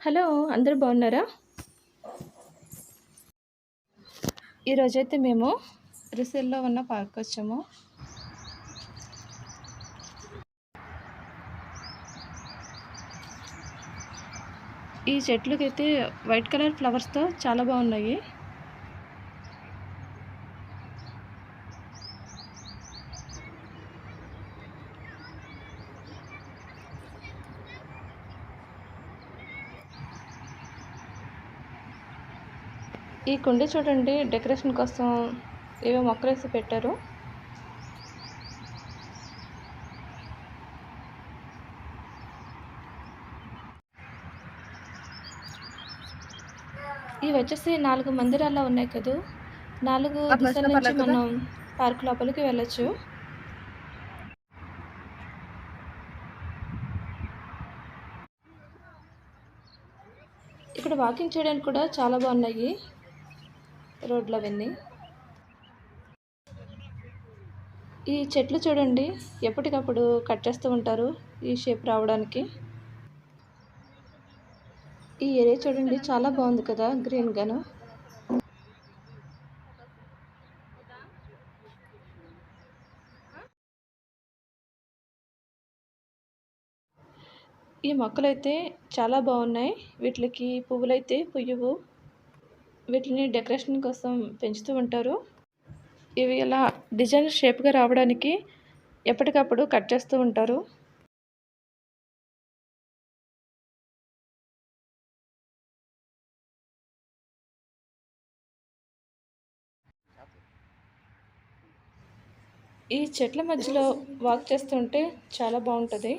Hello! అందరూ బాగున్నారా? ఈరోజైతే మేము రిసెల్‌లో ఉన్న పార్క్‌కొచ్చాము. ఈ చెట్లకైతే వైట్ కలర్ ఫ్లవర్స్‌తో చాలా బాగున్నాయి. ఈ కుండీ చూడండి, డెకరేషన్ కోసం ఏవో మొక్కలేసి పెట్టారు. ఇవొచ్చేసి 4 మందిరాల్లో ఉన్నాయి కదూ! 4 దిశల నుంచి మనం పార్క్ లోపలికి వెళ్ళొచ్చు. ఇక్కడ వాకింగ్ చేయడానికి కూడా చాలా బాగున్నాయి రోడ్లవన్నీ. ఈ చెట్లు చూడండి, ఎప్పటికప్పుడు కట్ చేస్తూ ఉంటారు ఈ షేప్ రావడానికి. ఈ ఏరియా చూడండి, చాలా బాగుంది కదా గ్రీన్‌గాను. ఈ మొక్కలైతే చాలా బాగున్నాయి. వీటికి పువ్వులైతే పుయ్యవు. వీటిని డెకరేషన్ కోసం పెంచుతూ ఉంటారు. ఇవి ఇలా డిజైన్ షేప్‌గా రావడానికి ఎప్పటికప్పుడు కట్ చేస్తూ ఉంటారు. ఈ చెట్ల మధ్యలో వాక్ చేస్తుంటే చాలా బాగుంటది.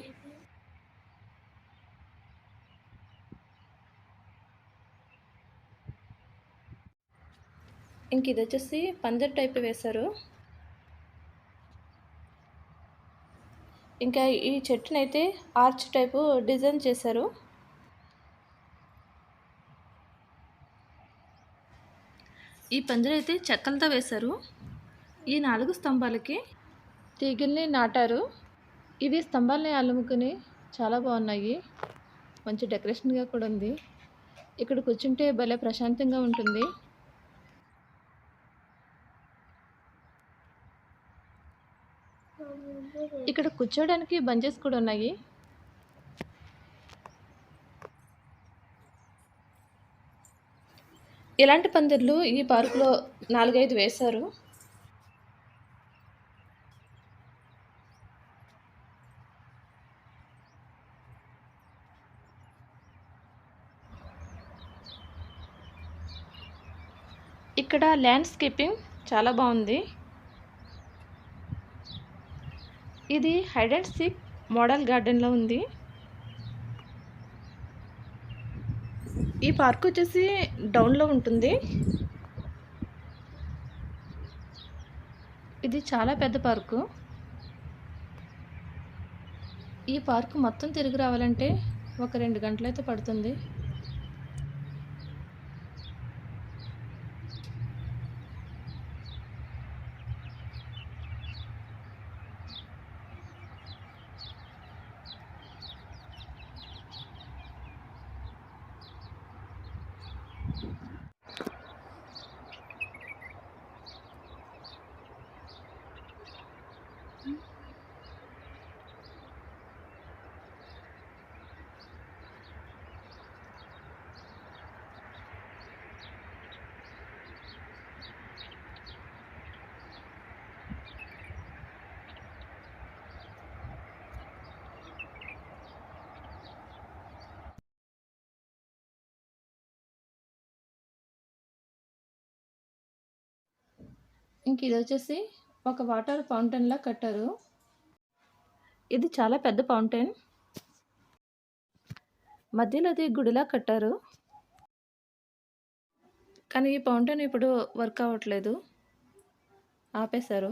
ఇంక ఇదొచ్చేసి పందిరి టైప్ వేశారు. ఇంకా ఈ చెట్టునైతే ఆర్చ్ టైపు డిజైన్ చేశారు. ఈ పందిరైతే చెక్కలతో వేశారు. ఈ 4 స్తంభాలకి తీగల్ని నాటారు. ఇవి స్తంభాలని అల్లుముకుని చాలా బాగున్నాయి. మంచి డెకరేషన్‌గా కూడా ఉంది. ఇక్కడ కూర్చుంటే భలే ప్రశాంతంగా ఉంటుంది. ఇక్కడ కూర్చోడానికి బెంచెస్ కూడా ఉన్నాయి. ఇలాంటి పందిర్లు ఈ పార్కులో 4, 5 వేశారు. ఇక్కడ ల్యాండ్‌స్కేపింగ్ చాలా బాగుంది. ఇది హైడ్ అండ్ సీక్ మోడల్ గార్డెన్‌లో ఉంది. ఈ పార్క్ వచ్చేసి డౌన్‌లో ఉంటుంది. ఇది చాలా పెద్ద పార్కు. ఈ పార్క్ మొత్తం తిరిగి రావాలంటే ఒక 2 గంటలైతే పడుతుంది. ఇంక ఇదొచ్చేసి ఒక వాటర్ ఫౌంటైన్‌లా కట్టారు. ఇది చాలా పెద్ద ఫౌంటైన్. మధ్యలో అది గుడిలా కట్టారు. కానీ ఈ ఫౌంటైన్ ఇప్పుడు వర్క్ అవ్వట్లేదు. ఆపేశారు.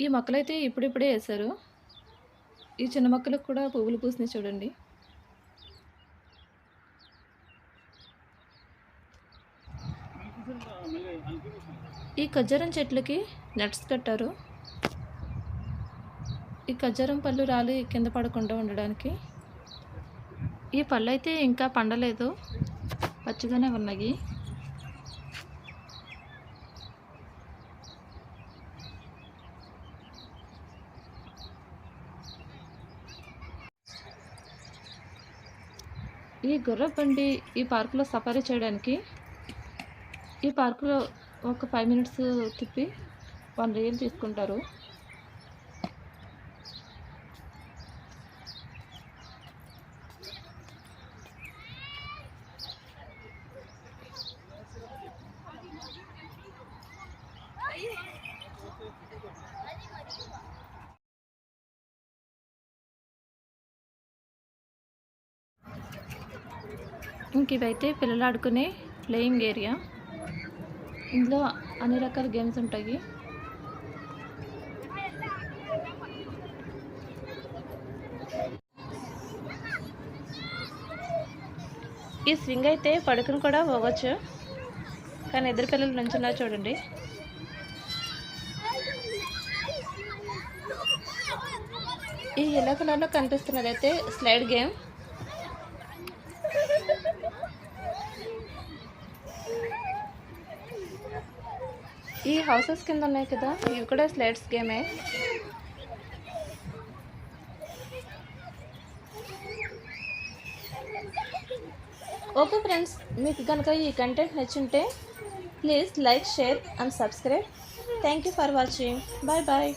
ఈ మొక్కలైతే ఇప్పుడిప్పుడే ఏశారు. ఈ చిన్న మొక్కలకు కూడా పువ్వులు పూసినాయి చూడండి. ఈ ఖర్జూరం చెట్లకి నట్స్ కట్టారు. ఈ ఖర్జూరం పళ్ళు రాలి కింద పడకుండా ఉండడానికి. ఈ పళ్ళు అయితే ఇంకా పండలేదు, పచ్చిగానే ఉన్నాయి. ఈ గుర్రపు బండి ఈ పార్కులో సఫారీ చేయడానికి ఈ పార్కులో ఒక 5 మినిట్స్ తిప్పి 1 రియల్ తీసుకుంటారు. ఇంక ఇవైతే పిల్లలు ఆడుకునే ప్లేయింగ్ ఏరియా. ఇందులో అన్ని రకాల గేమ్స్ ఉంటాయి. ఈ స్వింగ్ అయితే పడుకుని కూడా పోవచ్చు, కానీ ఇద్దరు పిల్లలు నుంచున్నారు చూడండి. ఈ ఎల్లో కలర్లో కనిపిస్తున్నది అయితే స్లైడ్ గేమ్. ఈ హౌసెస్ కింద ఉన్నాయి కదా, ఇవి కూడా స్లైడ్స్ గేమే. ఓకే ఫ్రెండ్స్, మీకు కనుక ఈ కంటెంట్ నచ్చుంటే please like, share and subscribe. Thank you for watching. Bye bye.